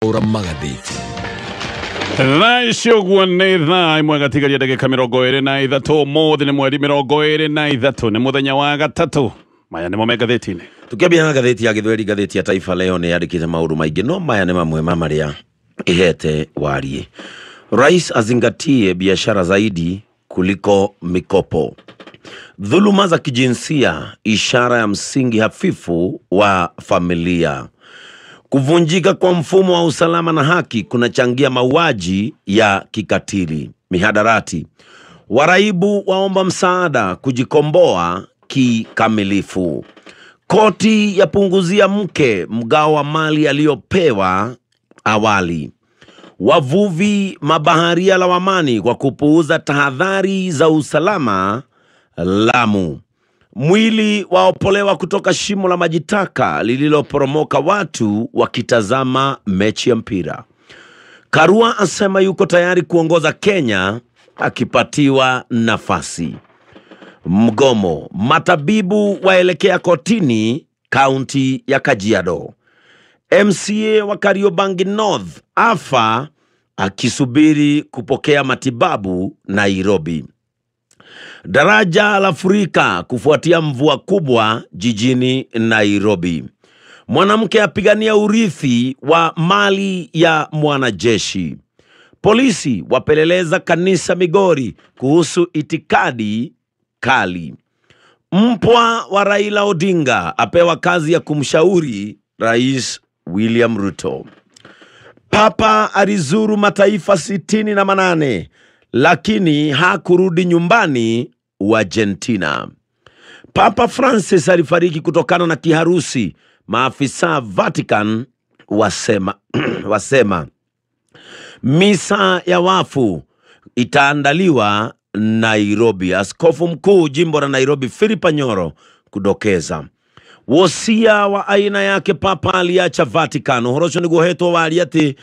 Ora magatheti. Thaisho guone thaa imwe gatigaria ndagika 23 mothi ni mweri 23 ni muthenya wa gatatu. Maya nimo megatheti-ini. Tukiambia na gatheti ya Githweri, gatheti ya Taifa Leo ni yandikite maundu maingi, no maya ni mamwe maria ihete warie. Rais azingatie biashara zaidi kuliko mikopo. Dhuluma za kijinsia ishara ya msingi hafifu wa familia. Kuvunjika kwa mfumo wa usalama na haki kunachangia mauaji ya kikatili. Mihadarati. Waraibu waomba msaada kujikomboa kikamilifu. Koti yapunguzia mke mgao wa mali aliyopewa awali. Wavuvi mabaharia lawamani kwa kupuuza tahadhari za usalama Lamu. Mwili waopolewa kutoka shimo la majitaka lililoporomoka, watu wakitazama mechi ya mpira. Karua asema yuko tayari kuongoza Kenya akipatiwa nafasi. Mgomo. Matabibu waelekea kotini kaunti ya Kajiado. MCA wa Kariobangi North afa akisubiri kupokea matibabu Nairobi. Daraja la furika kufuatia mvua kubwa jijini Nairobi. Mwanamke apigania urithi wa mali ya mwanajeshi. Polisi wapeleleza kanisa Migori kuhusu itikadi kali. Mpwa wa Raila Odinga apewa kazi ya kumshauri Rais William Ruto. Papa alizuru mataifa 68 lakini hakurudi nyumbani Argentina. Papa Francis alifariki kutokana na kiharusi, maafisa Vatican wasema. Misa ya wafu itaandaliwa Nairobi. Askofu mkuu jimbo la Nairobi Philip Anyoro kudokeza. Wosia wa aina yake Papa aliacha Vatican. Horosho ni guhetwo wari ati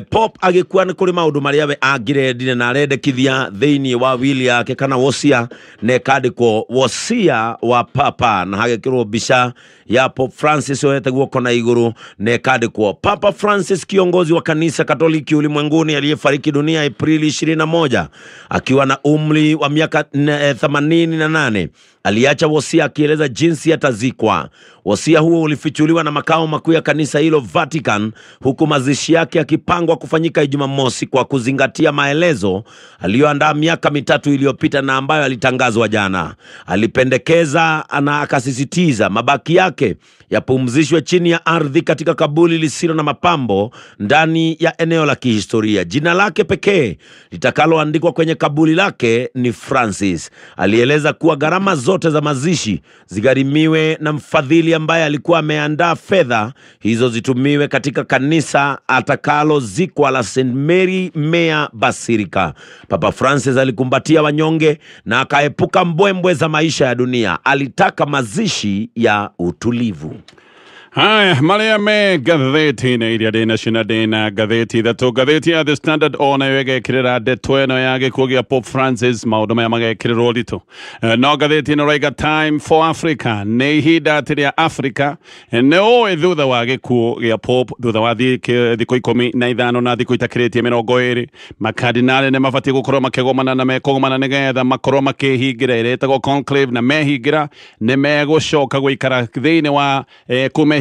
Pop agikuwa ni kuri maundu maria we agirendire na arendekithia thiini wa wili yake kana wosia ne kandikwo wosia wa Papa, na hagekirwo bisha ya Pope Francis ohete guoko na iguru ne kandikwo Papa Francis, kiongozi wa kanisa Katoliki ulimwenguni aliyefariki dunia Aprili 21 akiwa na umri wa miaka 88. Aliacha wosia akieleza jinsi atazikwa. Wosia huo ulifichuliwa na makao makuu ya kanisa hilo Vatican, huku mazishi yake yakipangwa kufanyika Jumamosi kwa kuzingatia maelezo aliyoandaa miaka 3 iliyopita na ambayo alitangazwa jana. Alipendekeza na akasisitiza mabaki yake yapumzishwe chini ya ardhi katika kaburi lisilo na mapambo ndani ya eneo la kihistoria. Jina lake pekee litakaloandikwa kwenye kaburi lake ni Francis. Alieleza kuwa gharama zote za mazishi zigharimiwe na mfadhili ambaye alikuwa ameandaa fedha hizo zitumiwe katika kanisa atakalozikwa la St. Mary Mea Basilica. Papa Francis alikumbatia wanyonge na akaepuka mbwembwe za maisha ya dunia. Alitaka mazishi ya utulivu. Haya, maria me gatheti na iria de national de na gatheti thato gatheti ya The Standard ona wege kirira de tweno yage kugia Pope Francis maundu maya magekiriro rito. No gatheti no Raiga Time for Africa ne hida tiria Africa no thutha wa gikuo gia Pope thutha wa thiko 15 na thiko itakiretie 20 makardinali ne mafati gukorwo makegomana na mekogomana nigetha makorwo makihingira iretagwo conclave na mehingira ne megushoka guikara thiini wa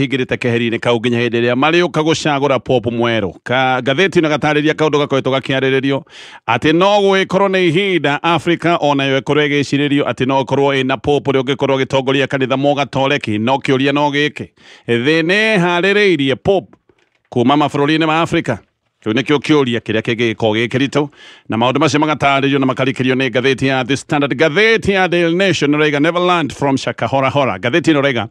higirite keheri-ini kau nginya hindi iria mariuka gucagura Pope mweru. Gatheti na gatariria kaundu gakoretwo gakiariririo ati no gwikorwo ni ihinda Africa ona yo ikorwo igiciririo ati no korwo ina Pope uri ungikorwo gitongoria kanitha mogatoreki. No kiuria no giki thine haririirie Pope kuma mabũrũri-inĩ ma Africa. Kiu nikio kiuria kiria kigiko gikirito na maundu macio magataririo na makarikirio ni gatheti ya The Standard. Gatheti ya Daily Nation Rega Neverland from Shakahora. Gatheti no Rega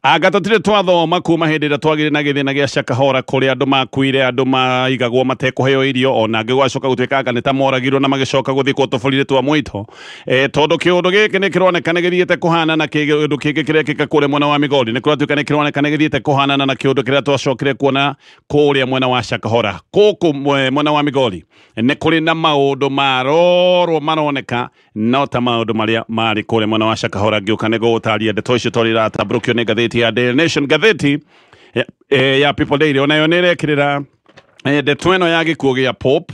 agatotire twathoma kuma hindi ira twagire na githina gia Shakahora kuri andu makuire, andu maigagwo matekuheo irio, ona ngigwacoka gutwika kanita moragirwo na magicoka guthikwo tubulire twa mwito. Tondu kiundu giki ni kironekana githiete kuhana na kiundu kiki kiria kikakure mwena wa Migori ni kuratwika ni kironekana githiete kuhana na kiundu kiria twacokire kuona kuria mwena wa Shakahora. Mwena wa Migori ne kuri na maundu maroro maroneka no ta maundu maria mari kuri mwena wa Shakahora giuka ne gutaria ndeto icio torira tabrukio ni gatheti ya Daily Nation. Gatheti ya People Daily onayo nirekirira ndeto ĩno ya gĩkuũ gĩa Pope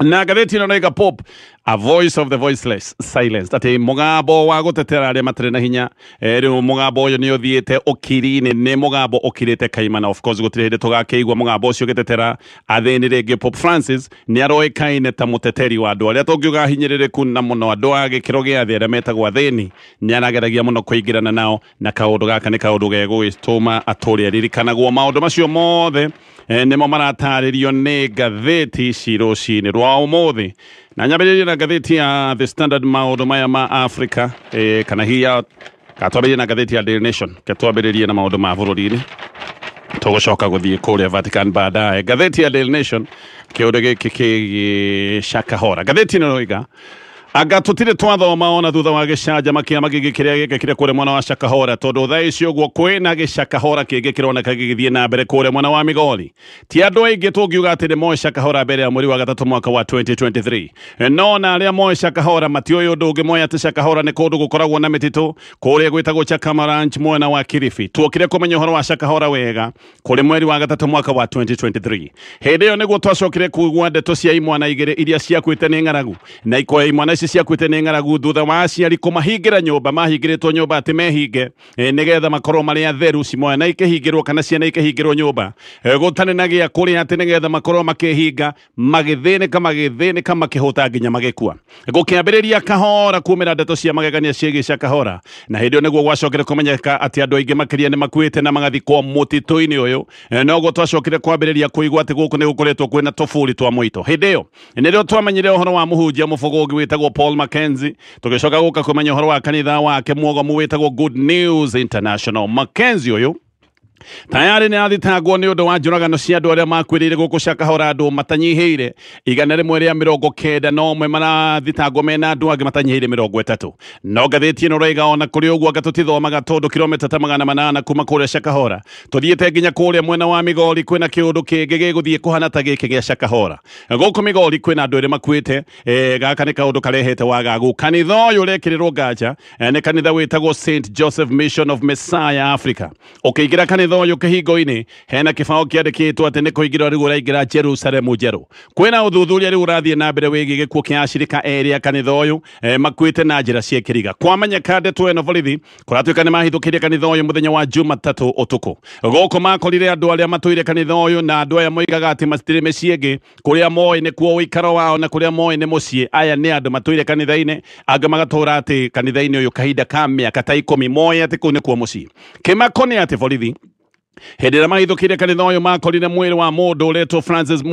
na ngathĩti ĩno nĩga Pope a voice of the voiceless silence ati mugambo wa gutetera aria matarĩ na hinya rĩu mugambo ũyũ nĩ ũthiĩte ũkiri-inĩ nĩ mugambo ũkirĩte kaimana of course gũtirĩ hĩndĩ tũgakĩigua mugambo ũcio ũgĩtetera athĩni rĩngĩ. Pope Francis nĩ aroĩkaine ta mũteteri wa andũ arĩa tũngiuga hinyĩrĩrĩku na mũno andũ a gĩkĩro gĩa thĩ arĩa metagwo athĩni nĩ arageragia mũno kũingĩrana nao na kaũndũ gaka nĩ kaũndũ gegũgĩtũma atũũre aririkanagwo. Maũndũ macio mothe nĩmo maratarĩrio nĩ ngathĩti ici rũcinĩ rwa ũmũthĩ na nyambĩrĩrie na ngathĩti ya The Standard maũndũ maya ma Africa kana hiya katwambĩrĩrie na ngathĩti ya Daily Nation katwambĩrĩrie na maũndũ ma bũrũri-inĩ tũgũcoka gũthiĩ kũrĩa Vatican baadaye. Ngathĩti ya Daily Nation kĩũndũ gĩkĩ kĩgĩcakahora ngathĩti ĩno roiga anga tutire twathoma ona thutha wa gĩcanjama kĩama gĩkĩ kĩrĩa gĩkĩkire kũrĩa mwena wa Shakahora tondũ thaa ici ũguo kwĩna gĩcakahora kĩngĩ kĩroneka gĩgĩthiĩ na mbere kũrĩa mwena wa Migori. Ti andũ aingĩ tũngiuga atĩ nĩ moĩ Shakahora mbere ya mweri wa gatatũ mwaka wa 2023 no na arĩa moĩ Shakahora matiũĩ ũndũ ũngĩ moĩ atĩ Shakahora nĩ kũndũ gũkoragwo na mĩtitũ kũrĩa gwĩtagwo Chakama Ranch mwena wa Kilifi. Tuokire kũmenya ũhoro wa Shakahora wega kũrĩ mweri wa gatatũ mwaka wa 2023. Hĩndĩ ĩyo nĩguo twacokire kuigua ndeto cia imwana igĩrĩ iria ciakuĩte nĩ ng'aragu na ikoya imwana ciakuĩte nĩ ng'aragu thutha wa aciari kũmahingĩra nyũmba mahingĩrĩtwo nyũmba atĩ mehinge nĩgetha makorwo marĩ atheru cimoya na ikĩhingĩrwo kana ciana ikĩhingĩrwo nyũmba gũtarĩ na gĩa kũrĩa atĩ nĩgetha makorwo makĩhinga magĩthĩnĩka makĩhũta nginya magĩkua. Gũkĩambĩrĩria kahora kumĩra ndeto cia magegania ciĩgiĩ Shakahora na hĩndĩ ĩyo nĩguo gwacokire kũmenyeka atĩ andũ aingĩ makĩria nĩ makuĩte na magathikwo mũtitũ-inĩ ũyũ noguo twacokire kwambĩrĩria kũigua atĩ gũkũ nĩ gũkoretwo kwĩna tũbũri twa mũito. Hĩndĩ ĩyo nĩrĩo twamenyire ũhoro wa mũhunjia mũbũgũgi wĩtagwo Paul Mackenzie tugicoka guka kumenya ũhoro wa kanitha wake mwogomu wĩtagwo Good News International. Mackenzie ũyũ tayari nĩ athitangwo nĩ ũndũ wa njũragano cia andũ arĩa makuĩrĩire gũkũ Shakahora andũ matanyihĩire 191 no ũmwe marathitangwo mena andũ angĩ matanyihĩire 30. No ngathĩti ĩno roiga ona kũrĩ ũguo anga tũtithomaga tondũ kilomita ta 800 kuma kũrĩa Shakahora tũthiĩte nginya kũrĩa mwena wa Migori kwĩna kĩũndũ kĩngĩ gĩgũthiĩ kũhana ta gĩkĩ gĩa Shakahora. Gũkũ Migori kwĩna andũ erĩ makuĩte gaka nĩ kaũndũ karehete wagagu. Kanitha ũyũ ũrekĩrĩrwo nganja nĩ kanitha wĩtagwo St Joseph Mission of Messiah Africa. Ũkĩingĩra kanitha ũyũ kĩhingo-inĩ hena kĩbao kĩandĩkĩtwo atĩ nĩ kũingĩra rĩu ũraingĩra Jerusalemu njerũ. Kwĩna ũthuthuria rĩu ũrathiĩ na mbere wĩgiĩ gĩkuũ kĩa acirika erĩ a kanitha ũyũ makuĩte na njĩra cia kĩriga. Kwamenyeka ndeto ĩno borithi kũratuĩka nĩ mahithũkĩire kanitha ũyũ mũthenya wa Jumatatũ ũtukũ. Gũkũ makorire andũ arĩa matũire kanitha ũyũ na andũ aya moigaga atĩ matirĩ mĩciĩ ĩngĩ kũrĩa moĩ nĩ kuo ũikaro wao na kũrĩa moĩ nĩ mũciĩ. Aya nĩ andũ matũire kanitha-inĩ anga magatũra atĩ kanitha-inĩ ũyũ kahinda ka mĩaka ta 10 moĩ atĩ kũu nĩ kuo mũciĩ. Kĩmako nĩ atĩ borithi hĩndĩ ĩrĩa mahithũkĩire kanitha ũyũ makorire mwĩrĩ wa mũndũ ũretwo Francis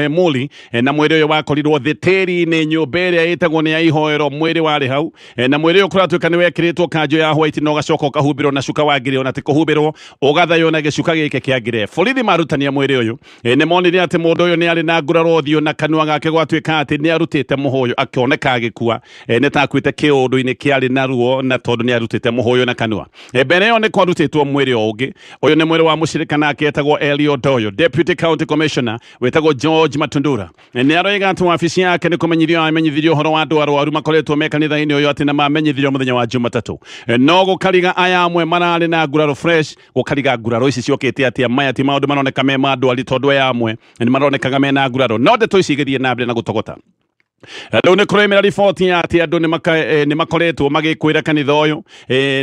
Muli na mwĩrĩ ũyũ wakorirwo thĩtĩri-inĩ nyũmba ĩrĩa ĩtagwo nĩ ya ihoero. Mwĩrĩ warĩ hau na mwĩrĩ ũyũ kũratuĩka nĩ wekĩrĩtwo kanjũ ya white na ũgacoka ũkahumbĩrwo na cuka wa ngire ona ti kũhumbĩrwo ũgathaywo na gĩcuka gĩkĩ kĩa ngire. Borithi marutania mwĩrĩ ũyũ nĩ monire atĩ mũndũ ũyũ nĩ arĩ na nguraro ũthiũ na kanua gake gwatuĩka atĩ nĩ arutĩte mũhũyũ akĩoneka agĩkua nĩ ta akuĩte kĩũndũ-inĩ kĩarĩ na ruo na tondũ nĩ arutĩte mũhũyũ na kanua. Mbere ĩyo nĩ kwarutĩtwo mwĩrĩ ũngĩ. Ũyũ nĩ mwĩrĩ wa mũcirika nake etagwo Elio Doyo. Deputy County Commissioner wetagwo George Matundura nĩ aroiga atĩ wabici yake nĩ kũmenyithio amenyithirio ũhoro wa andũ arwaru makoretwo me kanitha-inĩ ũyũ atĩ na mamenyithirio mũthenya wa Jumatatũ. No gũkariga aya amwe mararĩ na nguraro fresh gũkariga nguraro ici ciokĩte atĩ maya ti maũndũ maroneka me ma andũ arĩ tondũ aya amwe nĩ maronekaga mena nguraro. No ndeto ici igĩthiĩ na mbere na gũtogota. Rĩu nĩ kũremera riboti ya atĩ andũ nĩ makoretwo magĩkwĩra kanitha ũyũ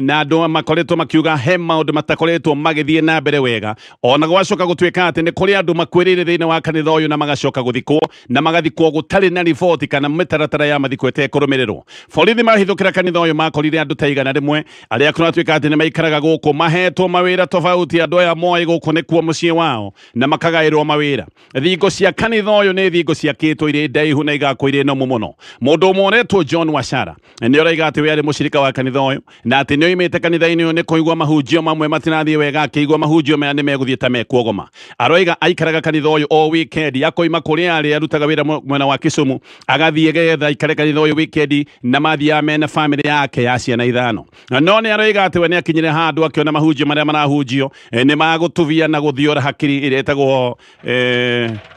na andũ makoretwo makiuga he maũndũ matakoretwo magĩthiĩ na mbere wega ona gwacoka gũtuĩka atĩ nĩ kũrĩ andũ makwĩrĩire thĩinĩ wa kanitha ũyũ na magacoka gũthikwo na magathikwo gũtarĩ na riboti kana mĩtaratara ya mathiko ĩtekũrũmĩrĩrwo. Borithi mahithũkĩra kanitha ũyũ makorire andũ ta 100 arĩa kũratuĩka atĩ nĩ maikaraga gũkũ mahetwo mawĩra tofauti. Andũ aya moĩ gũkũ nĩ kuo mũciĩ wao na makagaĩrwo mawĩra. Thingo cia kanitha ũyũ nĩ thingo ciakĩtwo irĩ ndaihu na igakwĩrĩ no mũno. Mũndũ ũmwe ũretwo John Wachara nĩ oiga atĩ we arĩ mũcirika wa kanitha ũyũ na atĩ nĩ oimĩte kanitha-inĩ ũyũ nĩ kũigua mahunjio mamwe matirathiĩ wega akĩigua mahunjio maya nĩ megũthiĩ ta mekuogoma. Aroiga aikaraga kanitha ũyũ o weekend akoima kũrĩa arĩ arutaga wĩra mwena wa Kisumu agathiĩ getha aikare kanitha ũyũ weekend na mathiaga mena famĩlĩ yake ya ciana 5. No nĩ aroiga atĩ we nĩ akinyire handũ akĩona mahunjio marĩa marahunjio nĩ magũtuvia na gũthiora hakiri ĩrĩa ĩtagwo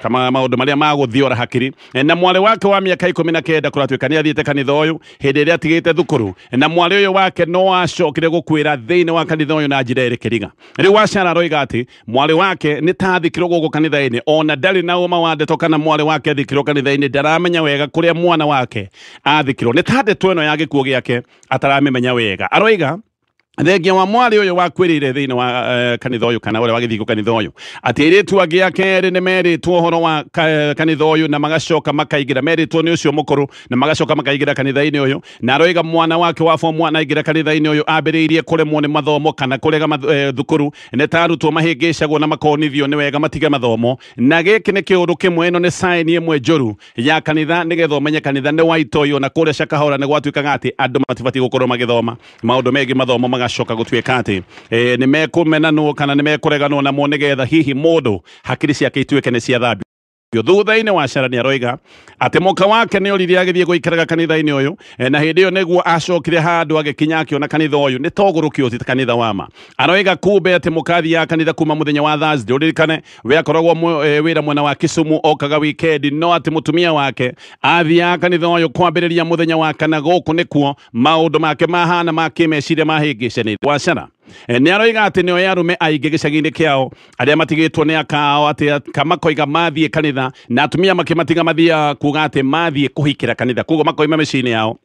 kama maũndũ marĩa magũthiora hakiri na mwale wake wa mĩaka mĩaka 19 kũratuĩka nĩ athiĩte kanitha ũyũ hĩndĩ ĩrĩa atigĩte thukuru na mwari ũyũ wake no acokire gũkwĩra thĩinĩ wa kanitha ũyũ na njĩra ĩrĩ kĩriga. Rĩu Wachara aroiga atĩ mwari wake nĩ ta athikirwo gũkũ kanitha-inĩ, ona ndarĩ na ũma wa ndeto kana mwari wake athikirwo kanitha-inĩ, ndaramenya wega kũrĩa mwana wake athikirwo. Nĩ ta ndeto ĩno ya gĩkuũ gĩake ataramĩmenya wega. Aroiga thengia wa mwari ũyũ wakwĩrĩire thĩinĩ wa kanitha ũyũ kana ũrĩa wagĩthiĩ kanitha ũyũ atĩ airĩtu angĩ a kerĩ nĩ merĩtwo ũhoro wa kanitha ũyũ na magacoka makaingĩra, merĩtwo nĩ ũcio mũkũrũ na magacoka makaingĩra kanitha-inĩ ũyũ. Na aroiga mwana wake wa form 1 aingĩra kanitha-inĩ ũyũ ambĩrĩirie kũremwo nĩ mathomo kana kũrega thukuru, nĩ ta arutwo mahĩngĩcagwo na makonithio nĩ wega matige mathomo, na gĩkĩ nĩ kĩũndũ kĩmwe, ĩno nĩ sign ĩmwe njũru ya kanitha, nĩgetha ũmenye kanitha nĩ waitoyo na kũrĩa Shakahora nĩ gwatuĩkaga atĩ andũ matibatiĩ gũkorwo magĩthoma maũndũ megiĩ mathomo, magacoka gũtuĩka atĩ nĩ mekũmenanwo kana nĩ mekũreganwo namo nĩgetha hihi mũndũ hakiri ciake ituĩke nĩ ciathambio. Thutha-inĩ Wachara nĩ aroiga atĩ mũka wake nĩ orire agĩthiĩ gũikaraga kanitha-inĩ ũyũ, na hĩndĩ ĩyo nĩguo acokire handũ agĩkinya akĩona kanitha ũyũ nĩ togũrũkio ti kanitha wama. Aroiga kumbe atĩ mũka athiaga kanitha kuma mũthenya wa Thursday, ũririkane we akoragwo wĩra mwena wa Kisumu okaga weekend, no atĩ mũtumia wake athiaga kanitha ũyũ kwambĩrĩria mũthenya wa kana, gũkũ nĩkuo maũndũ make mahana ma kĩmeciria mahĩngĩcanĩire. Wachara nĩ aroiga atĩ nĩo arũme aingĩ gĩcagi-inĩ kĩao arĩa matigĩtwo nĩ akao atĩ kamakoiga mathiĩ kanitha, na atumia makĩmatiga mathiaga kuga atĩ mathiĩ kũhikĩra kanitha, koguo makoima mĩciĩ-inĩ yao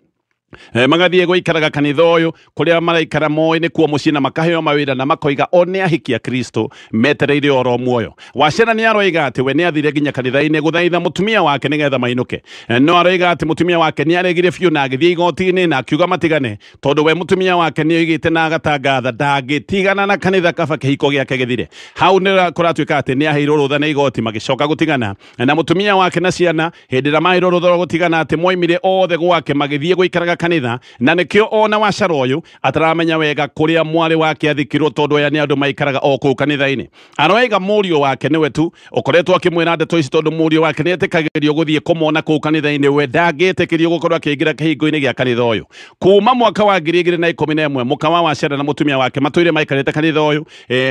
magathiĩ gũikaraga kanitha ũyũ kũrĩa maraikara moĩ nĩ kuo mũciĩ, na makaheo mawĩra na makoiga o nĩ ahiki a Kristo metereire oro muoyo. Wachara nĩ aroiga atĩ we nĩ athire nginya kanitha-inĩ gũthaitha mũtumia wake nĩgetha mainũke, no aroiga atĩ mũtumia wake nĩ aregire biũ na agĩthiĩ igoti-inĩ na akiuga matigane, tondũ we mũtumia wake nĩ oigĩte na agatangatha ndangĩtigana na kanitha kaba kĩhiko gĩake gĩthire. Hau nĩ kũratuĩka atĩ nĩ aheirwo rũtha nĩ igoti, magĩcoka gũtigana na mũtumia wake na ciana. Hĩndĩ ĩrĩa maheirwo rũtha rwa gũtigana atĩ moimire othe gwake magĩthiĩ gũikaraga kanitha, na nĩkĩo ona Wachara ũyũ ataramenya wega kũrĩa mwari wake athikirwo, tondũ aya nĩ andũ maikaraga o kũu kanitha-inĩ. Aroiga mũriũ wake nĩwe tu ũkoretwo akĩmwĩra ndeto ici, tondũ mũriũ wake nĩ etĩkagĩrio gũthiĩ kũmona kũu kanitha-inĩ, we ndangĩtĩkĩrio gũkorwo akĩingĩra kĩhingo-inĩ gĩa kanitha ũyũ. Kuma mwaka wa 2011 mũka wa Wachara na mũtumia wake matũire maikarĩte kanitha ũyũ,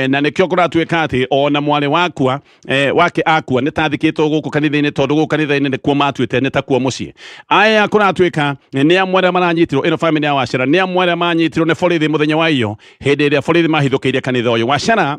na nĩkĩo kũratuĩka atĩ ona mwari wake akua nĩ tathikĩtwo gũkũ kanitha-inĩ, tondũ gũkũ kanitha-inĩ nĩkuo matuĩte nĩ takuo mũciĩ. Aya kũratuĩka nĩ amwe arĩa maranyitirwo, ĩno family ya Wachara nĩ amwe arĩa manyitirwo nĩ borithi mũthenya wa iyo hĩndĩ ĩrĩa borithi mahithũkĩire kanitha ũyũ. Wachara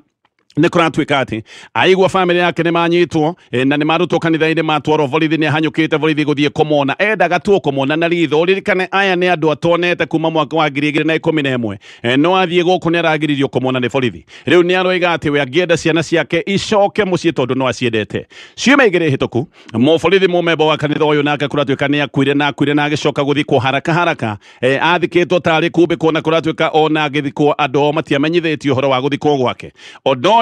nĩ kũratuĩka atĩ aigua family yake nĩ manyitwo na nĩ marutwo kanitha-inĩ, matwarwo borithi, nĩ ahanyũkĩte borithi gũthiĩ kũmona, endaga tu kũmona na ritho. Ũririkane aya nĩ andũ atonete kuma mwaka wa 2011, no athiĩ gũkũ nĩ aragiririo kũmona nĩ borithi. Rĩu nĩ aroiga atĩ we angĩenda ciana ciake icoke mũciĩ tondũ no aciendete. Ciumia igĩrĩ hĩtũku mũborithi mũmemba wa kanitha ũyũ nake kũratuĩka nĩ akuire na agĩcoka gũthikwo haraka athikĩtwo tarĩ kumbĩkwo, na kũratuĩka ona agĩthikwo andũ o matiamenyithĩtio ũhoro wa gũthikwo gwake.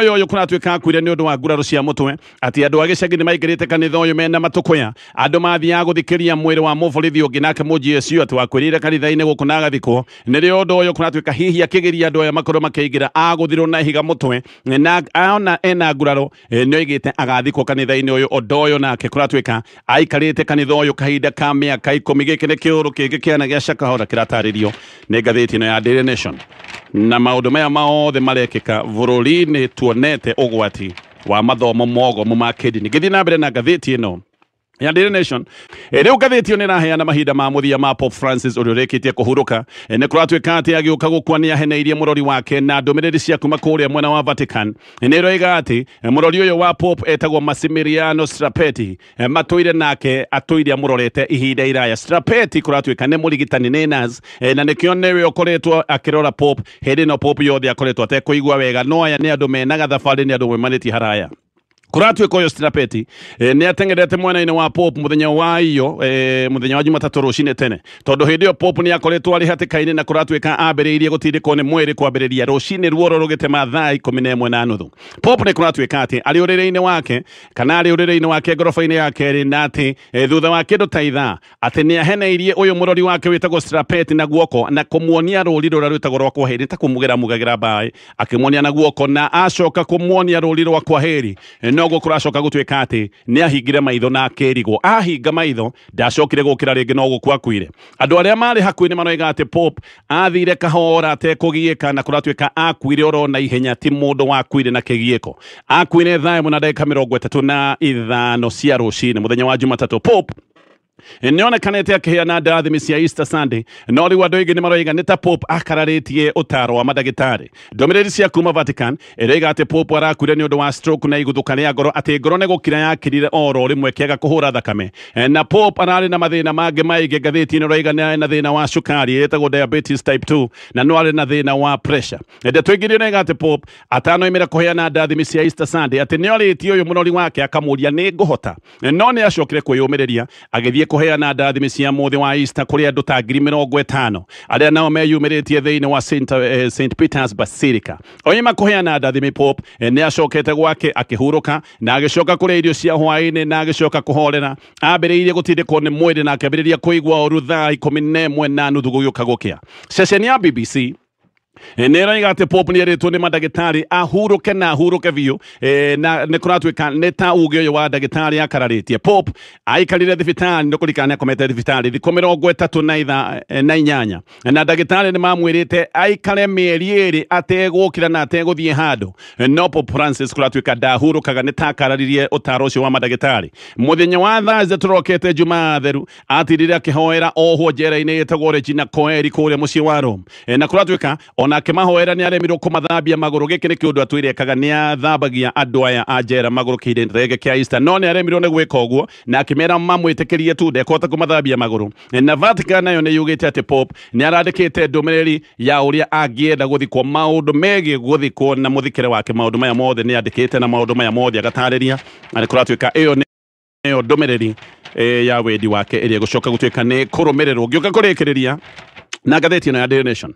Ũyũ kũratuĩka akuire nĩ ũndũ wa nguraro cia mũtwe, atĩ andũ a gĩcagi nĩ maingĩrĩte kanitha ũyũ mena matũkũya, andũ mathiaga gũthikĩria mwĩrĩ wa mũborithi ũngĩ, nake mũjesu atĩ wakwĩrĩire kanitha-inĩ gũkũ na agathikwo. Nĩrĩo ũndũ ũyũ kũratuĩka hihi akĩgeria andũ aya makorwo makĩingĩra, agũthirwo na ihiga mũtwe na ona ena nguraro, nĩ oigĩte agathikwo kanitha-inĩ ũyũ. Ũndũ ũyũ nake kũratuĩka aikarĩte kanitha ũyũ kahinda ka mĩaka 10. Gĩkĩ nĩ kĩũrũ kĩngĩ kĩana gĩa Shakahora kĩratarĩrio nĩ ngathĩti ĩno ya Daily Nation, na maũndũ maya mothe marekĩka bũrũri-inĩ tuonete ũgwati wa mathomo mogomu ma kĩndini. Ngĩthiĩ na mbere na ngathĩti ĩno ya Daily Nation, rĩu ngathĩti ĩyo nĩ ĩraheana mahinda ma mũthia ma Pope Francis ũrĩa ũrĩkĩtie kũhurũka. Nĩ kũratuĩka atĩ agĩũka gũkua nĩ aheneirie mũrori wake, na ndũmĩrĩri cia kuma kũrĩa mwena wa Vatican nĩ ĩroiga atĩ mũrori ũyũ wa Pope etagwo Massimiliano Strapeti, matũire nake atũire amũrorete ihinda iraya. Strapeti kũratuĩka nĩ mũrigitani nĩ nurse, na nĩkĩo nĩwe ũkoretwo akĩrora Pope hĩndĩ ĩno Pope yothe akoretwo atekũigua wega, no aya nĩ andũ menaga thabarĩ, nĩ andũ maimanĩtie haraya. Kũratuĩka ũyũ Strapeti nĩ atengerete mwena-inĩ wa Pope mũthenya wa iyo, mũthenya wa Jumatatũ rũcinĩ tene, tondũ hĩndĩ ĩyo Pope nĩ akoretwo arĩ hatĩka-inĩ, na kũratuĩka ambĩrĩirie gũtindĩkwo nĩ mwĩrĩ kwambĩrĩria rũcinĩ ruoro rũgĩtema thaa 11:30. Pope nĩ kũratuĩka atĩ arĩ ũrĩrĩ-inĩ wake kana arĩ ũrĩrĩ-inĩ wake ngoroba-inĩ ya kerĩ, na atĩ thutha wa kĩndũ ta ithaa atĩ nĩ aheneirie ũyũ mũrori wake wĩtagwo Strapeti na guoko, na kũmuonia rũri rũrĩa rwĩtagwo rwa kwaheri, ta mugagĩra mbaĩ, akĩmuonia na guoko, na acoka kũmuonia rũri rwa kwaheri. Noguo kũracoka gũtuĩka atĩ nĩ ahingire maitho na akĩrigwo. Ahinga maitho ndacokire gũkĩra rĩngĩ, no gũkua akuire. Andũ arĩa marĩ hakuhĩ nĩ maroiga atĩ Pope athire kahora atekũgiĩka, na kũratuĩka akuire oro na ihenya, ti mũndũ wakuire na kĩgiĩko. Akuire thaa 1:35 cia rũcinĩ mũthenya wa Jumatatũ. Pope nĩonekanĩte akĩheana ndathimi cia Easter Sunday no rĩu andũ aingĩ nĩmaroiga nĩ ta Pope akararĩtie ũtaro wa mandagĩtarĩ. Ndũmĩrĩri cia kuma Vatican ĩroiga atĩ Pope arakuire nĩ ũndũ wa stroke na igũthũka rĩa ngoro, atĩ ngoro nĩ gũkira yakirire oro rĩmwe kĩaga kũhũra thakame, na Pope ararĩ na mathĩna mangĩ maingĩ. Ngathĩti-inĩ ĩroiga nĩ arĩ na thĩna wa cukari ĩtagwo diabetes type 2 na no arĩ na thĩna wa pressure. Ndeto ingĩ nĩoiga atĩ Pope atanoimĩra kũheana ndathimi cia Easter Sunday, atĩ nĩorĩtie ũyũ mũrori wake akamũria nĩ ngũhota, no nĩ acokire kwĩyũmĩrĩria agĩthiĩ kũheana ndathimi cia mũthĩ wa Easter kũrĩ andũ ta 50,000 arĩa nao meyumĩrĩtie thĩinĩ wa St Peter's Basilica. Oima kũheana ndathimi, Pope nĩ acokete gwake akĩhurũka na agĩcoka kũrĩa irio cia hwaĩ-inĩ na agĩcoka kũhorera. Ambĩrĩirie gũtindĩkwo nĩ mwĩrĩ na akĩambĩrĩria kũigua ũru thaa 11:30 gũgĩũka gũkĩa. Ceceni ya BBC nĩroiga atĩ Pope nĩerĩtwo nĩ mandagĩtarĩ ahurũke na ahurũke biũ, na nĩ kũratuĩka nĩ ta uge ũyũ wa ndagĩtarĩ akararĩtie. Pope aikarire thibitarĩ, nĩ kũrikana nĩakomete thibitarĩ thikũ 38 na ndagĩtarĩ nĩ mamwĩrĩte aikare mĩeri 2 ategũkĩra na ategũthiĩ handũ, no Pope Francis kũratuĩka ndahurũkaga nĩ ta akararirie ũtaro ũcio wa mandagĩtarĩ. Mũthenya wa Thursday tũrokete Jumaa theru atirire akĩhoera ohwo njera-inĩ ĩtagwo Regina Coeli kũrĩa mũciĩ wa Rome, na kũratuĩka ona akĩmahoera nĩ aremirwo kũmathambia magũrũ. Gĩkĩ nĩ kĩũndũ atwĩrekaga nĩ athambagia andũ aya a njera magũrũ kĩrĩndĩ kĩa Easter, no nĩ aremirwo nĩ gwĩka ũguo na akĩmera mamwĩtĩkĩrie tu ndekũhota kũmathambia magũrũ. Na Vatican nayo nĩ yugĩte atĩ Pope nĩ arandĩkĩte ndũmĩrĩri ya ũrĩa angĩenda gũthikwo, maũndũ megiĩ gũthikwo na mũthikĩre wake. Maũndũ maya mothe nĩ andĩkĩte na maũndũ maya mothe agatarĩria, na nĩ kũratuĩka ĩyo nĩyo ndũmĩrĩri ya wendi wake ĩrĩa gũcoka gũtuĩka nĩ kũrũmĩrĩrwo. Ngĩũka kũrĩkĩrĩria na ngathĩti ĩno ya Daily Nation.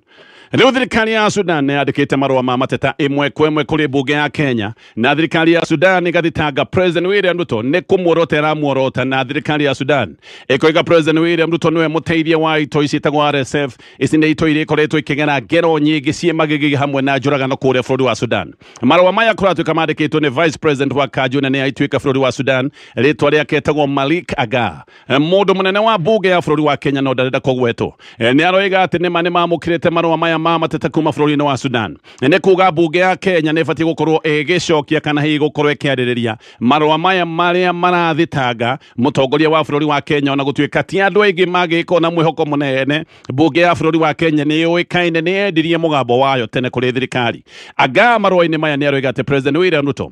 Rĩu thirikari ya Sudan nĩ yandĩkĩte marũa ma mateta ĩmwe kwa ĩmwe kũrĩ mbunge ya Kenya, na thirikari ya Sudan ĩgathitanga President William Ruto nĩ kũmuorota ĩramuorota, na thirikari ya Sudan ĩkoiga President William Ruto nĩwe mũteithia wa ito ici itagwo RSF. Ici nĩ ito iria ikoretwo ikĩgera ngero nyingĩ ciĩ magigi hamwe na njũragano kũrĩa bũrũri wa Sudan. Marũa maya kũratuĩka mandĩkĩtwo nĩ Vice President wa Kaju na nĩ aituĩka bũrũri wa Sudan, rĩtwa rĩake ĩtagwo Malik Agar, mũndũ mũnene wa mbunge ya bũrũri wa Kenya no ndarenda kũgwetwo. Nĩ aroiga atĩ nĩma nĩ mamũkĩrĩte marũa maya ma mateta kuma bũrũri-inĩ wa Sudan. Nĩ kuga mbunge ya Kenya nĩ ĩbatiĩ gũkorwo ĩgĩcokia kana hihi gũkorwo ĩkĩarĩrĩria marũa maya marĩa marathitanga mũtongoria wa bũrũri wa Kenya, ona gũtuĩka ti andũ aingĩ magĩkorwo na mwĩhoko mũnene. Mbunge ya bũrũri wa Kenya nĩ yũĩkaine nĩ yendirie mũgambo wayo tene kũrĩ thirikari. Anga marũa-inĩ maya nĩ aroiga atĩ President William Ruto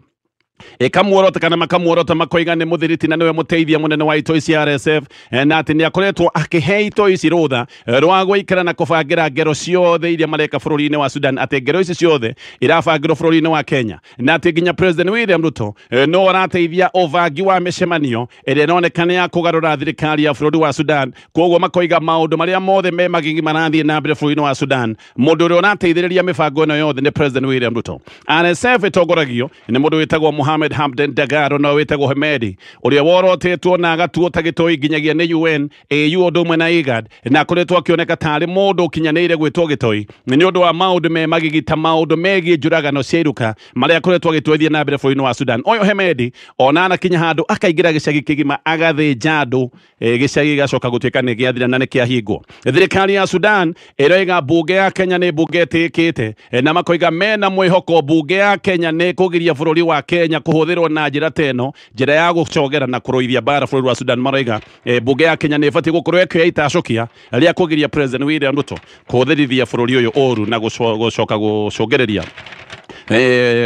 ĩkamuorota kana makamuorota makoiga nĩ mũthiriti na nĩwe mũteithia mũnene wa ito ici RSF, na atĩ nĩ akoretwo akĩhe ito ici rũtha rwa gũikara na kũbangĩra ngero ciothe iria mareka bũrũri-inĩ wa Sudan, atĩ ngero ici ciothe irabangĩrwo bũrũri-inĩ wa Kenya, na atĩ nginya President William Ruto no arateithia ũbangi wa mĩcemanio ĩrĩa ĩronekana ya kũgarũra thirikari ya bũrũri wa Sudan. Koguo makoiga maũndũ marĩa mothe me magigi marathiĩ na mbere bũrũri-inĩ wa Sudan, mũndũ ũrĩa ũrateithĩrĩria mĩbango ĩno yothe nĩ President William Ruto. RSF ĩtongoragio nĩ mũndũ wĩtagwo Mohamed Hamdan Dagalo na wĩtagwo Hemedi, ũrĩa worotetwo na agatuo ta gĩtoi nginyagia nĩ UN, AU ũndũ ũmwe na IGAD, na akoretwo akĩoneka tarĩ mũndũ ũkinyanĩire gwĩtwo gĩtoi nĩ ũndũ wa maũndũ me magigi ta maũndũ megiĩ njũragano cia iruka marĩa akoretwo agĩtwarithia na mbere bũrũri-inĩ wa Sudan. Ũyũ Hemedi ona anakinya handũ akaingĩra gĩcagi kĩgima agathĩnja andũ, gĩcagi gĩgacoka gũtuĩka nĩ gĩathira na nĩ kĩahingwo. Thirikari ya Sudan ĩroiga mbunge ya Kenya nĩ mbunge ĩtĩkĩte, na makoiga mena mwĩhoko mbunge ya Kenya nĩ kũgiria bũrũri wa Kenya kũhũthĩrwo na njĩra teno, njĩra ya gũcogera na kũrũithia bara bũrũri wa Sudan. Maroiga mbunge ya Kenya nĩ ĩbatiĩ gũkorwo ĩkĩoya itacokia rĩa kũgiria President William Ruto kũhũthĩrithia bũrũri ũyũ ũru na gũcoka gũcũngĩrĩria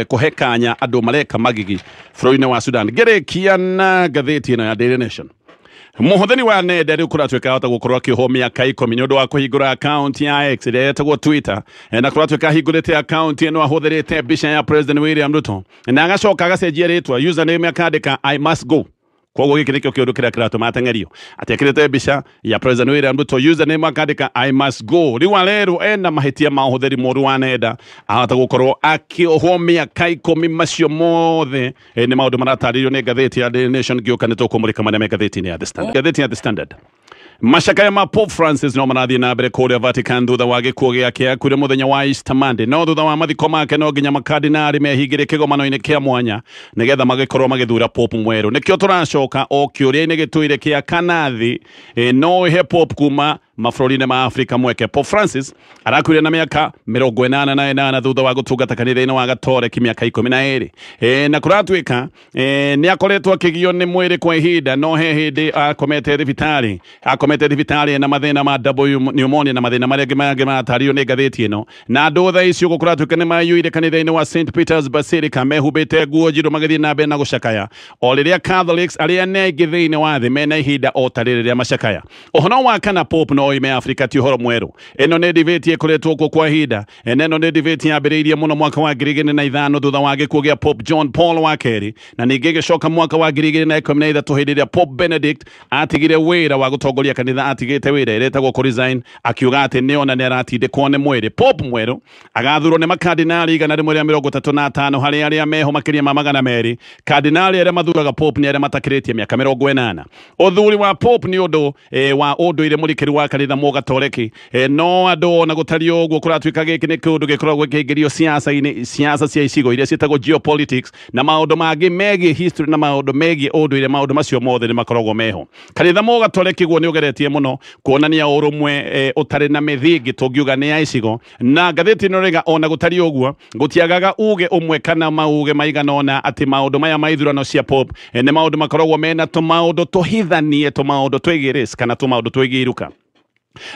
kũhe kanya andũ mareka magigi bũrũri-inĩ wa Sudan. Ngĩrĩkia na ngathĩti ĩno ya Daily Nation. Mũhũthĩri wa nenda rĩu kũratuĩka ahota gũkorwo akĩohwo mĩaka 10 nĩ ũndũ wa kũhingũra akaunti ya X ĩrĩa yetagwo Twitter, na kũratuĩka ahingũrĩte akaunti ĩno ahũthĩrĩte mbica ya President William Ruto na agacoka agacenjia rĩtwa, username akandĩka I must go. Koguo gĩkĩ nĩkĩo kĩũndũ kĩrĩa kĩratũma ateng'erio, atĩ ekĩrĩte mbica ya President William Ruto, username akandĩka I must go. Rĩu arerwo ena mahĩtia ma ũhũthĩri mũru wa nenda, ahota gũkorwo akĩohwo mĩaka 10 macio mothe. Nĩ maũndũ maratarĩrio nĩ ngathĩti ya Daily Nation. Ngĩũka nĩ tũkũmũrĩka marĩa me ngathĩti-inĩ ya The Standard. Ngathĩti ya The Standard: macakaya ma Pope Francis no marathiĩ na mbere kũrĩa Vatican thutha wa gĩkuũ gĩake akuire mũthenya wa Easter Monday, no thutha wa mathiko make no nginya makardinari mehingĩre kĩgomano-inĩ kĩa mwanya nĩgetha magĩkorwo magĩthura Pope mwerũ. Nĩkĩo tũracoka o kĩũria-inĩ gĩtũire kĩa kana thĩ no ihe Pope kuma mabũrũri-inĩ ma Afrika mweke. Pope Francis arakuire na mĩaka 88 thutha wa gũtungata kanitha-inĩ wa Gatoreki mĩaka 12. Na kũratuĩka nĩ akoretwo akĩgio nĩ mwĩrĩ kwa ihinda, no he hĩndĩ akomete thibitarĩ na mathĩna ma pneumonia na mathĩna marĩa mangĩ matarirwo nĩ ngathĩti ĩno, na andũ thaa icio gũkũratuĩka nĩ mayuire kanitha-inĩ wa St Peter's Basilica mehumbĩte nguo njirũ magĩthiĩ na mbere na gũcakaya, o rĩrĩa Catholics arĩa aingĩ thĩinĩ wa thĩ mena ihinda o ta rĩrĩa macakaya. Ũhoro wa kana Pope no oime Afrika ti ũhoro mwerũ. Ĩno nĩ debate ĩkoretwo kuo kwa ihinda, na ĩno nĩ debate yambĩrĩirie mũno mwaka wa 2005 thutha wa gĩkuũ gĩa Pope John Paul wa kerĩ, na ningĩ ĩgĩcoka mwaka wa 2013 hĩndĩ ĩrĩa Pope Benedict atigire wĩra wa gũtongoria kanitha, atigĩte wĩra ĩretagwo kũresign, akiuga atĩ nĩona nĩ aratindĩkwo nĩ mwĩrĩ. Pope mwerũ agathurwo nĩ makardinali 135 harĩ arĩa meho makĩria ma 200. Kardinali arĩa mathuraga Pope nĩ arĩa matakĩrĩtie mĩaka 80. Ũthuri wa Pope nĩ ũndũ wa ũndũire mũrikĩru wa kanitha Mũgatoreki, no andũ ona gũtari ũguo kũratuĩka gĩkĩ nĩ kĩũndũ gĩkoragwo gĩkĩingĩrio siasa-inĩ, siasa cia icigo iria ciĩtagwo geopolitics na maũndũ mangĩ megiĩ history na maũndũ megiĩ ũndũire. Maũndũ macio mothe nĩ makoragwo meho. Kanitha Mũgatoreki guo nĩ ũgeretie mũno kuonania ũrũmwe ũtarĩ na mĩthingi, tũngiuga nĩ ya icigo, na ngathĩti ĩno rĩga ona gũtari ũguo gũtiagaga uge ũmwe kana mauge maigana ona atĩ maũndũ maya ma ithurano cia Pope nĩ maũndũ makoragwo mena tũmaũndũ tũhithanie, tũmaũndũ twĩgiĩ risk kana tũmaũndũ twĩgiĩ iruka.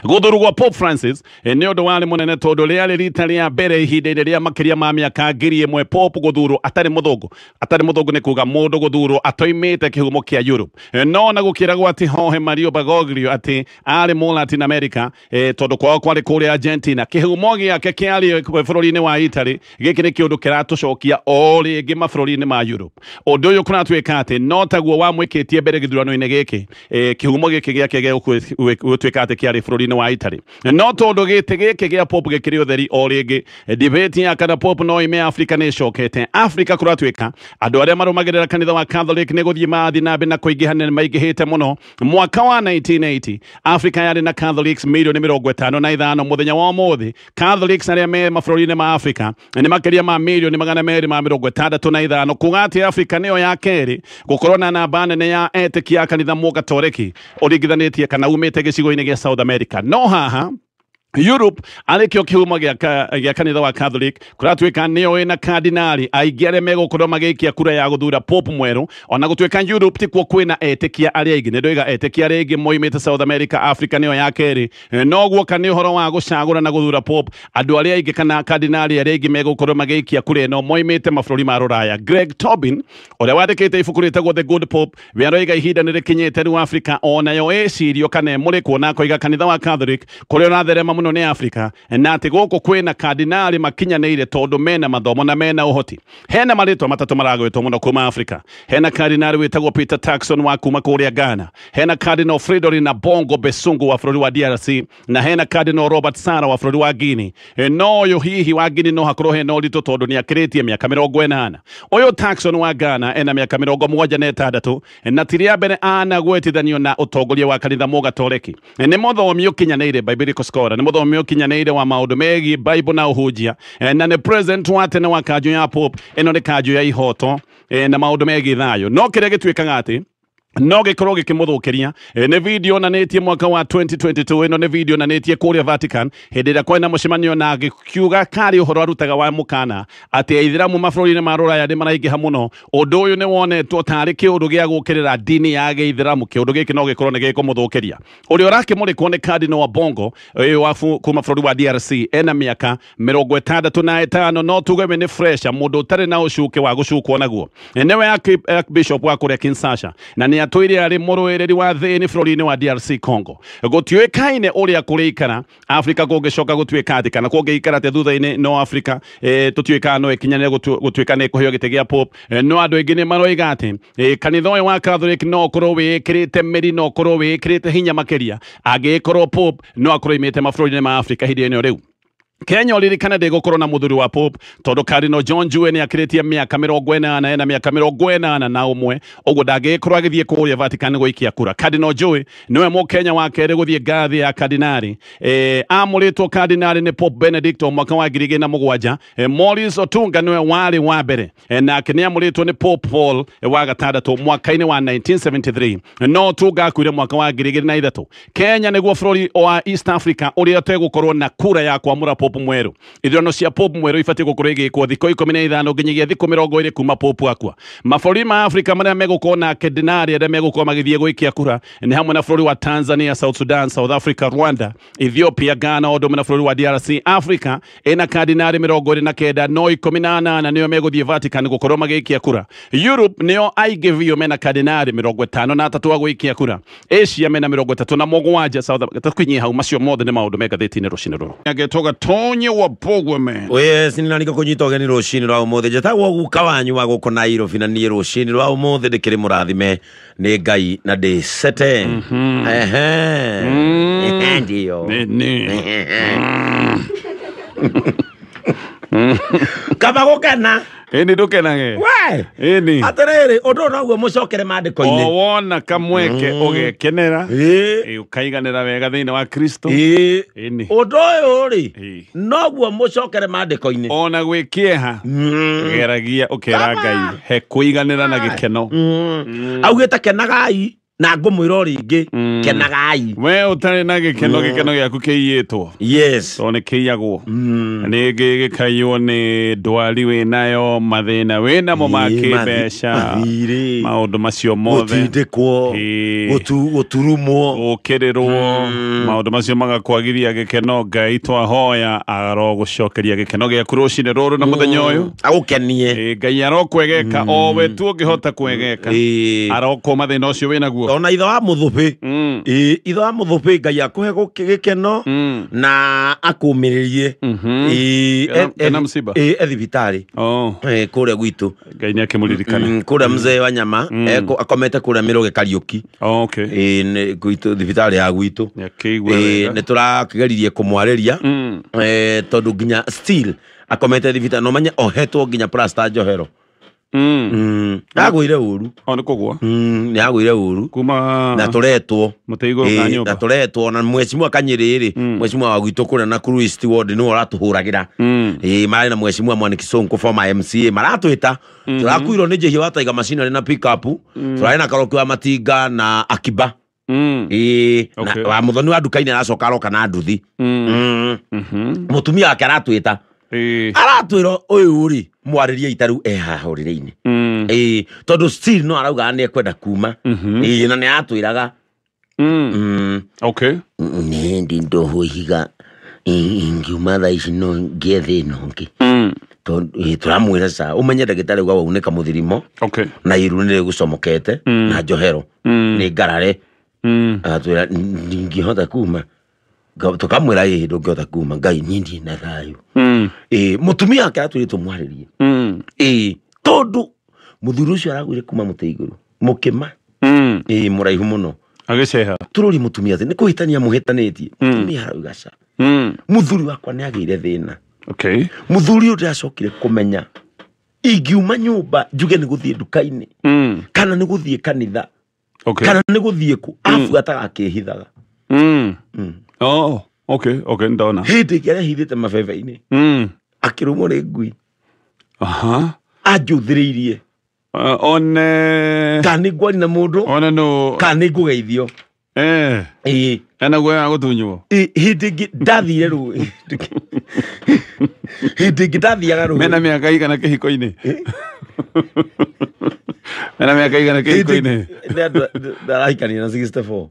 Gũthurwo gwa Pope Francis nĩ ũndũ warĩ mũnene tondũ rĩarĩ rita rĩa mbere ihinda-inĩ rĩa makĩria ma mĩaka 1000 Pope gũthurwo atarĩ mũthũngũ nĩ kuga mũndũ gũthurwo atoimĩte kĩhumo kĩa Europe. No na gũkĩragwo atĩ Jorge Mario Bergoglio atĩ arĩ mũ Latin America, tondũ kwao kwarĩ kũrĩa Argentina. Kĩhumo gĩake kĩarĩ bũrũri-inĩ wa Italy. Gĩkĩ nĩ kĩũndũ kĩratũcokia o rĩngĩ mabũrũri-inĩ ma Europe. Ũndũ ũyũ kũratuĩka atĩ no taguo wamwĩkĩtie mbere gĩthurano-inĩ gĩkĩ, kĩhumo gĩkĩ gĩake gĩgũtuĩka atĩ kĩarĩ bũrũri-inĩ wa Italy. No tondũ gĩtĩ gĩkĩ gĩa Pope gĩkĩrĩ ũtheri o rĩngĩ, debate ya kana Pope no ime Afrika nĩ ĩcokete. Afrika kũratuĩka andũ arĩa marũmagĩrĩra kanitha wa Catholic nĩ gũthiĩ mathiĩ na mbere na kũingĩha, maingĩhĩte mũno. Mwaka wa 1980 Afrika yarĩ na Catholics milioni 55. Mũthenya wa ũmũthĩ Catholics arĩa me mabũrũri-inĩ ma Afrika nĩ makĩria ma milioni 265. Kuga atĩ Afrika nĩyo ya kerĩ gũkorwo na namba nene ya etĩkia ya kanitha Mũgatoreki ũringithanĩtie kana umĩte gĩcigo-inĩ gĩa South America. No haha Europe arĩkĩo kĩhumo gĩa kanitha wa Catholic kũratuĩka nĩyo ĩna kardinali aingĩ arĩa megũkorwo magĩikia kura ya gũthura Pope mwerũ. Ona gũtuĩka Europe ti kuo kwĩna etĩkia arĩa aingĩ, nĩ ndoiga etĩkia arĩa aingĩ moimĩte South America, Africa nĩyo ya kerĩ. No guoka nĩ ũhoro wa gũcagũra na gũthura Pope, andũ arĩa aingĩ kana kardinali arĩa aingĩ megũkorwo magĩikia kura ĩno moimĩte mabũrũri ma Rũraya. Greg Tobin ũrĩa wandĩkĩte ibuku rĩtagwo The Good Pope we aroiga ihinda nĩ rĩkinyĩte rĩu Africa onayo ĩcirio kana ĩmũrĩkwo na koiga kanitha wa Catholic kũrĩa ũratherema mũno nĩ Afrika, na atĩ gũkũ kwĩna kardinali makinyanĩire tondũ mena mathomo na mena ũhoti. Hena marĩtwa matatũ maragwĩtwo mũno kuma Afrika. Hena kardinali wĩtagwo Peter Turkson wa kuma kũrĩa Ghana, hena Cardinal Fridolin Ambongo Besungu wa bũrũri wa DRC, na hena Cardinal Robert Sarah wa bũrũri wa Guinea. No ũyũ hihi wa Guinea no hakorwo hena ũritũ tondũ nĩ akĩrĩtie mĩaka 80. Ũyũ Turkson wa Ghana ena mĩaka 76 na ti rĩa mbere anagwetithanio na ũtongoria wa kanitha Mũgatoreki. Nĩ mũthomi ũkinyanĩire biblical scholar, nĩ mũthomi ũkinyanĩire wa maũndũ megiĩ Bible na ũhunjia, na nĩ president wa tene wa kanjũ ya Pope. Ĩno nĩ kanjũ ya ihoto na maũndũ megiĩ thayũ. No kĩrĩa gĩtuĩkaga atĩ no gĩkorwo gĩkĩmũthũkĩria nĩ video nanĩtie mwaka wa 2022. Ĩno nĩ video nanĩtie kũrĩa Vatican hĩndĩ ĩrĩa kwĩna mũcemanio na gĩkiuga karĩ ũhoro arutaga wa mũkana atĩ Aithĩramu mabũrũri-inĩ ma Rũraya nĩ maraingĩha mũno. Ũndũ ũyũ nĩ wonetwo tarĩ kĩũndũ gĩa gũkĩrĩra dini ya Gĩithĩramu. Kĩũndũ gĩkĩ no gĩkorwo nĩ gĩkũmũthũkĩria. Ũrĩa ũrakĩmũrĩkwo nĩ Cardinal Ambongo wa kuma bũrũri wa DRC, ena mĩaka 65. No tuge we nĩ fresha, mũndũ ũtarĩ na ũcuke wa gũcukwo naguo. Nĩwe Archbishop wa kũrĩa Kinshasa na nĩ atwĩre arĩ mũrũĩrĩri wa thĩinĩ bũrũri-inĩ wa DRC Congo. Gũtiũĩkaine ũrĩa kũrĩikara Afrika kũngĩcoka gũtuĩka atĩ kana kũngĩikara atĩ thutha-inĩ no Afrika tũtuĩkaga no ĩkinyanĩre gũtuĩka nĩ kũheo gĩtĩ gĩa Pope. No andũ aingĩ nĩ maroiga atĩ kanitha ũyũ wa Catholic no ũkorwo wĩkĩrĩte mĩri, no ũkorwo wĩkĩrĩte hinya makĩria angĩkorwo Pope no akorwo imĩte mabũrũri-inĩ ma Afrika hĩndĩ ĩno rĩu. Kenya uririkana ndigukorwo na muthuri wa Pope tondu Cardinal John Njue ni akiritie miaka 40 ena miaka 40 na umwe uguo ndangikorwo agithie kuria Vatican guikia kura. Cardinal Njue niwe Mukenya wa keri guthie ngathi ya kardinari amuritwo kardinari ni Pope Benedict mwaka wa 2007. Maurice Otunga niwe wari wa mbere nake ni amuritwo ni Pope Paul wa gatandatu mwaka-ini wa 1973 no Otunga akuire mwaka wa 2003. Kenya niguo bururi wa East Africa uria tegukorwo na kura ya kwamura Pope mweru. Ithurano cia Pope mweru ibatie gukorwo igikwo thikũ 15 nginyagia thikũ 20 kuma Pope akwa. Mabũrũri ma Africa maria megukorwo na kardinari aria megukorwo magithie guikia kura ni hamwe na bũrũri wa Tanzania, South Sudan, South Africa, Rwanda, Ethiopia, Ghana, o na bũrũri wa DRC. Africa ina kardinari 29 no 18 niyo meguthie Vatican gukorwo magikia kura. Europe niyo aigivio mena kardinari 53 wa guikia kura. Asia mena 37. South Africa kwinyi hau macio mothe ni maundu megathĩti-inĩ rũcinĩ rũrũ. Agetoga Tonye wa Bogwe man. Yes, ninanika kunyita ũgeni rũcinĩ rwa ũmũthĩ. Njĩtagwo guka wanyu wa gũkũ Nairobi na niĩ rũcinĩ rwa ũmũthĩ ndĩkĩrĩ mũrathime nĩ Ngai na ndĩ sete. Ndio. Kaba gũkena. Eni ndukenage. We. Eni. Atarĩrĩ ũndũ noguo mũcokere mandĩko-inĩ. Wona kamweke ũgekenera. Ũkaiganĩra wega thĩinĩ wa Kristo. Eni. Ũndũ ũyũ rĩ noguo mũcokere mandĩko-inĩ. Ona gwĩkĩeha. Geragia ũkera Ngai he kũiganĩra na gĩkeno. Augĩte kenagai na ngũmwĩra rĩngĩ kenagai. We ũtarĩ na gĩkeno gĩaku kĩiyĩtwo. Yes. One kĩiyagwo. Nĩ gĩkaywo nĩ ndwari wĩnayo mathĩna wĩnamo ma kĩmbeca maũndũ macio mothe gũtindĩkwo gũturumwo gũkĩrĩrwo maũndũ macio magakwagithia gĩkeno. Ngai twahoya arogũcokeria gĩkeno gĩaku rũcinĩ rũrũ na mũthenya ũyũ agũkenie. Ngai arokwegeka o we tu ũngĩhota kwegeka arokũma thĩna ũcio wĩnaguo. Ona ithe wa mũthũpĩ ithe wa mũthũpĩ Ngai akũhe gĩkeno na akũmĩrĩrie ena msiba thibitarĩ kũrĩa gwitũ. Ngai nĩ akĩmũririkana kũrĩa mzee wa nyama akomete kũrĩa Mĩrũge Kariũki gwitũ thibitarĩ ya gwitũ. Nĩ tũrakĩgeririe kũmwarĩria tondũ nginya still akomete thibitarĩ no manye ohetwo nginya plasta njohero. Agwire uru ona kugwa ni agwire uru kuma na turetwo muteigo ka nyumba na turetwo na mweshimwa Kanyerere mweshimwa wa gwitũ kũrĩa na Cruist Ward no aratuhuragira mari na mweshimwa Mwaniki Sonko former MCA maratwita turakuirwo ni Njihia wa Tiger Machinery na pick up turari na Karoki wa Matinga na Akiba na wa muthoni wa nduka-inĩ aracoka aroka na nduthi mutumia wake aratwita aratwĩra ũyũ rĩ mwarĩria itaru haha ũrĩrĩ-inĩ tondũ still no arauga nĩ ekwenda kuma na nĩ atwĩraga okay nĩ ndĩndũhũhiga ingiuma thaa ici no ngĩethe ĩno ngĩ turamwĩra sa ũmenye ndagĩtarĩ uga waunĩka mũthirimo na iru nĩ rĩgũcomokete na njohero nĩ ngarare atwĩra ndingĩhota kuma tukamwĩra ndũngĩhota kuma Ngai niĩ ndirĩ na thayũ mutumia wake atwĩrĩtwo mwarĩrie tondũ mũthuri ũcio aragwire kuma mũtĩ igũrũ mũkĩma mũraihu mũno agĩceha tũrũri mutumia atĩ nĩ kũhĩtania mũhĩtanĩtie mutumia arauga ca mũthuri wakwa nĩ agĩire thĩna mũthuri ũyũ ndĩracokire kũmenya ingiuma nyũmba njuge nĩ gũthiĩ nduka-inĩ kana nĩ gũthiĩ kanitha kana nĩ gũthiĩ kũ abuataga akĩhithaga okay ndona hĩndĩ ĩngĩ arehithĩte mabebe-inĩ akĩrũmwo nĩ ngui anjũthĩrĩirie kana nĩ ngwari na mũndũ kana nĩ ngũgeithio ena guoya gũtunywo hĩndĩ ĩngĩ ndathire rũĩ hĩndĩ ĩngĩ ndathiaga rũĩ mena mĩaka igana kĩhiko-inĩ mena mĩaka igana kĩhiko-inĩ ndarahikania na 64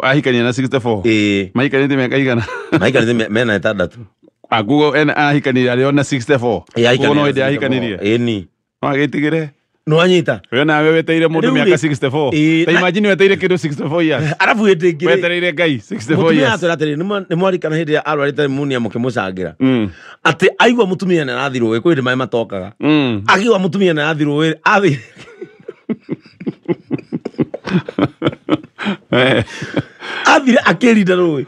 ahikania na 64 mahikanĩte mĩaka igana mahikanĩte mena 6 aguo ahikanire arĩ ona 64 kuo no hĩndĩ ahikanirie ĩni agĩtigĩre no anyita we nawe weteire mũndũ mĩaka 64 ta imagine weteire kĩndũ 64 years arabu hĩndĩ ĩngĩ wetereire Ngai 64 years nĩ mwarikana hĩndĩ ya arwarĩte munia mũkĩmũcangĩra atĩ aigua mũtumia nĩ arathiĩ rũĩ kwĩ hĩndĩ maĩ matokaga agĩua mũtumia nĩ arathiĩ rũĩ athi athire akĩrinda rũĩ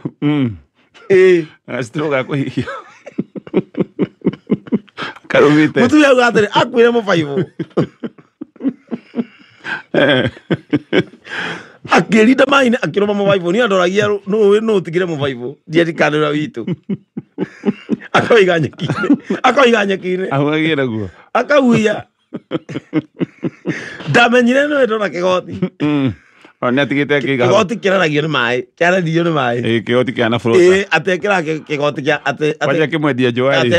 stroke akũhihia Karumite. Mutumia ugatire akwire mubaibu. Akirida maine akiroma mubaibu ni andoragia no tigire mubaibu. Dieri kanura witu. Akoiganya kine. Awagira guo. Akahuia. Ndamenyire no ndona kigoti. Ona tigite kigaho. Kigoti kiraragio ni mai. Kiaragio ni mai. Kigoti kiana frota. Atekira kigoti kia Wacha kimwendia Joeli.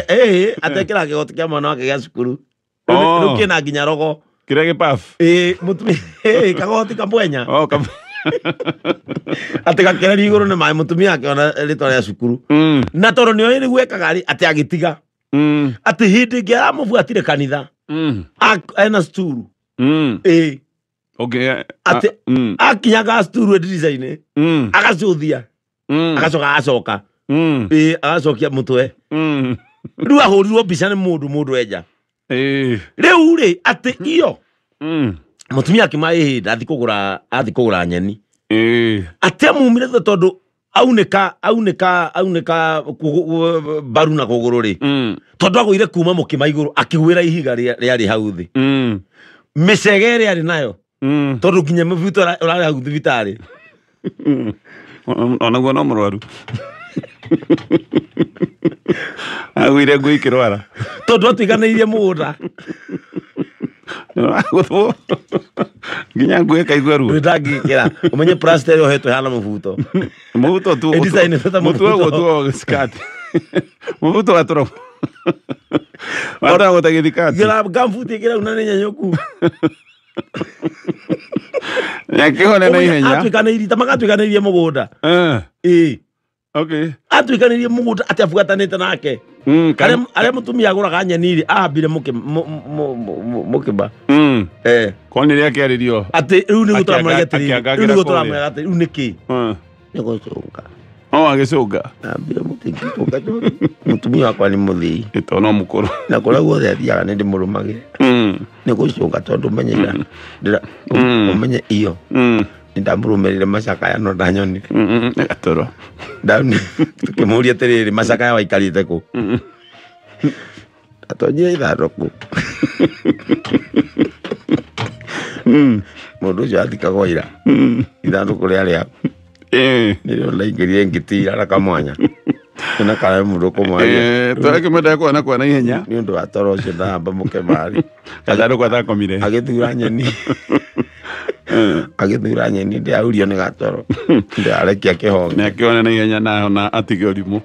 Atekira kigoti kia mwana wake gia cukuru. Riu kina nginya rogo. Kirege paf. Mutumia kagoti kambwenya. Kambwenya. Ateka kera iguru ni mai mutumia akiona ritwa ria cukuru. Na toro ni oyini gwekaga ati agitiga. Ati hindi ngi aramubuatire kanitha. Ena sturu. Okay. Ati akinyaga sturu ediricaini. Agacuthia. Agacoka. Agacokia mutwe. Riu ahurirwo mbica ni mundu enja. Riu ri ati iyo. Mutumia akima athi kugura nyeni. Ati amumire tondu auneka baru na kuguru ri. Tondu agwire kuma mukima iguru akigwira ihiga riari hau thi. Micege ri ari nayo. Tondu nginya mubuto urari hau thibitari. Ona guo no murwaru. Agwire ngui kirwara. Tondu atiganeirie mugunda. Nginya ngui kaigua ruo. Ndangikira. Umenye plaster ohetwe hana mubuto. Mubuto tu. Mubuto tu skirt. Mubuto atoro. Wata gutagithikati. Gira gamfuti gira unane nyanyoku. Yakihone na ihenya. Atwikaneirie tamakatwikaneirie mugunda. Okay. Atwikaneirie mugunda ati afugatanite nake. Aria mutumia aguraga nyeni ahambire mukiba. Koni ria kiaririo. Ati riu ni guturamura gati. Riu niki? Ni gucunga. Agicunga. Ambire mutingitunga mutumia wakwa ni muthii. Itono mukuru. Na kura guothe athiaga ni ndimurumagire. Ni gucunga tondu menyera. Umenye iyo. Ndamburumerire macakaya no ndanyoni. Gatoro. Ndani tukimuria tiriri macakaya waikarite ku. Atonye itharoku. Mundu ucio athikagwo ira. Ithanduku ria nĩrĩo laingĩrire ngĩtira na kamwanya. Na kana mundu kumwanya. Twakĩmenda kuona na ihenya. Nĩ ũndũ wa toro ũcio ndahamba mũkemari. Gathanduku athakomire. Agĩthura nyeni. Agĩthura nyeni ndĩaurio nĩ gatoro. Ndĩarekia kĩhonge. Nĩakĩona na ihenya na atige ũrimũ.